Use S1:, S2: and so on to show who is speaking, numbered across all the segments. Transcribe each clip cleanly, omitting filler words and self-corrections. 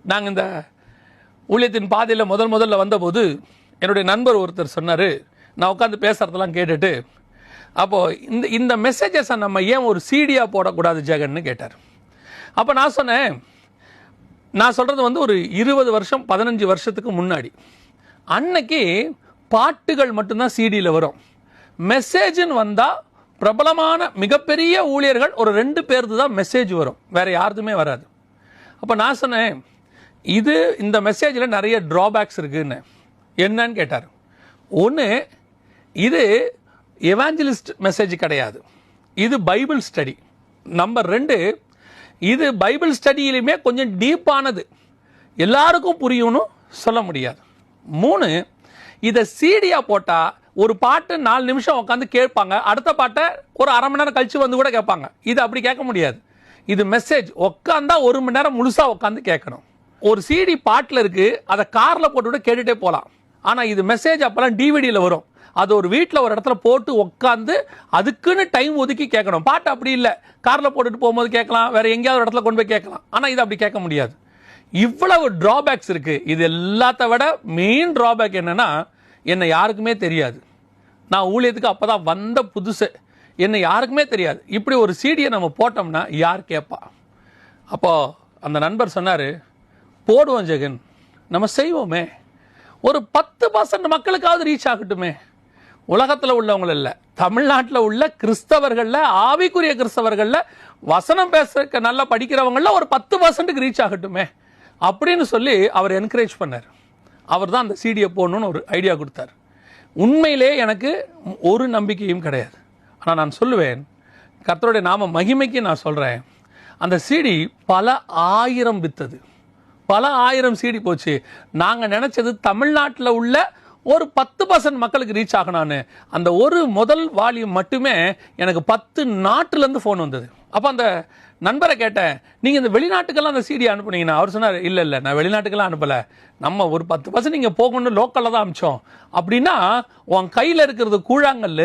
S1: நாங்கள் இந்த ஊழியத்தின் பாதையில் முதல்ல வந்தபோது என்னுடைய நண்பர் ஒருத்தர் சொன்னார், நான் உட்காந்து பேசுகிறதெல்லாம் கேட்டுட்டு, அப்போது இந்த மெசேஜஸை நம்ம ஏன் ஒரு சீடியாக போடக்கூடாது ஜெகன்னு கேட்டார். அப்போ நான் சொன்னேன், நான் சொல்கிறது வந்து ஒரு 20 வருஷம் 15 வருஷத்துக்கு முன்னாடி. அன்னைக்கு பாட்டுகள் மட்டும்தான் சிடியில் வரும். மெசேஜ்னு வந்தால் பிரபலமான மிகப்பெரிய ஊழியர்கள் ஒரு 2 பேருக்கு தான் மெசேஜ் வரும், வேறு யாருக்குமே வராது. அப்போ நான் சொன்னேன், இந்த மெசேஜில் நிறைய ட்ராபேக்ஸ் இருக்குன்னு. என்னன்னு கேட்டார். ஒன்று, இது எவாஞ்சலிஸ்ட் மெசேஜ் கிடையாது, இது பைபிள் ஸ்டடி. நம்பர் 2, இது பைபிள் ஸ்டடியிலுமே கொஞ்சம் டீப்பானது, எல்லாருக்கும் புரியணும் சொல்ல முடியாது. 3, இதை சீடியாக போட்டால் ஒரு பாட்டு 4 நிமிஷம் உட்காந்து கேட்பாங்க, அடுத்த பாட்டை ஒரு அரை மணி நேரம் கழிச்சு வந்து கூட கேட்பாங்க. இது அப்படி கேட்க முடியாது. இது மெசேஜ் உட்காந்தா 1 மணி நேரம் முழுசாக உட்காந்து கேட்கணும். ஒரு சிடி பாட்டில் இருக்குது, அதை காரில் போட்டு விட கேட்டுகிட்டே போகலாம். ஆனால் இது மெசேஜ் அப்போல்லாம் டிவிடியில் வரும், அது ஒரு வீட்டில் ஒரு இடத்துல போட்டு உட்காந்து அதுக்குன்னு டைம் ஒதுக்கி கேட்கணும். பாட்டு அப்படி இல்லை, காரில் போட்டுட்டு போகும்போது கேட்கலாம், வேறு எங்கேயாவது ஒரு இடத்துல கொண்டு போய் கேட்கலாம். ஆனால் இது அப்படி கேட்க முடியாது. இவ்வளவு ட்ராபேக்ஸ் இருக்குது. இது எல்லாத்த விட மெயின் ட்ராபேக் என்னென்னா, என்னை யாருக்குமே தெரியாது. நான் ஊழியத்துக்கு அப்போ தான் வந்த புதுசு, என்னை யாருக்குமே தெரியாது. இப்படி ஒரு சீடியை நம்ம போட்டோம்னா யார் கேட்பா? அப்போது அந்த நண்பர் சொன்னார், போடுவோம் ஜெகன், நம்ம செய்வோமே, ஒரு 10% மக்களுக்காவது ரீச் ஆகட்டுமே. உலகத்தில் உள்ளவங்கள இல்லை, தமிழ்நாட்டில் உள்ள கிறிஸ்தவர்களில், ஆவிக்குரிய கிறிஸ்தவர்களில், வசனம் பேச நல்லா படிக்கிறவங்களில் ஒரு 10%க்கு ரீச் ஆகட்டுமே அப்படின்னு சொல்லி அவர் என்கரேஜ் பண்ணார். அவர் தான் அந்த சீடியை போடணுன்னு ஒரு ஐடியா கொடுத்தார். உண்மையிலே எனக்கு ஒரு நம்பிக்கையும் கிடையாது. ஆனால் நான் சொல்லுவேன், கர்த்தருடைய நாம மகிமைக்கு நான் சொல்கிறேன், அந்த சீடி பல ஆயிரம் வித்தது, பல ஆயிரம் சீடி போச்சு. நாங்கள் நினச்சது தமிழ்நாட்டில் உள்ள ஒரு 10% மக்களுக்கு ரீச் ஆகணும்னு. அந்த ஒரு முதல் வால்யூம் மட்டுமே எனக்கு 10 நாட்டிலேருந்து ஃபோன் வந்தது. அப்போ அந்த நண்பரை கேட்டேன், நீங்கள் இந்த வெளிநாட்டுக்கெல்லாம் அந்த சீடி அனுப்புனீங்கன்னா? அவர் சொன்னார், இல்லை நான் வெளிநாட்டுக்கெல்லாம் அனுப்பலை, நம்ம ஒரு 10% நீங்கள் போகணும்னு லோக்கலில் தான் அனுப்பிச்சோம். அப்படின்னா உன் கையில் இருக்கிறது கூழாங்கல்,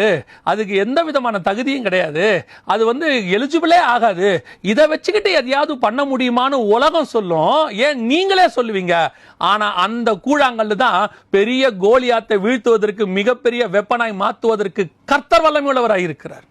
S1: அதுக்கு எந்த விதமான தகுதியும் கிடையாது, அது வந்து எலிஜிபிளே ஆகாது, இதை வச்சுக்கிட்டு எதையாவது பண்ண முடியுமான்னு உலகம் சொல்லும், ஏன் நீங்களே சொல்லுவீங்க. ஆனால் அந்த கூழாங்கல் தான் பெரிய கோலியாத்தை வீழ்த்துவதற்கு, மிகப்பெரிய வெப்பனாய் மாற்றுவதற்கு கர்த்தர் வல்லமையுள்ளவராக இருக்கிறார்.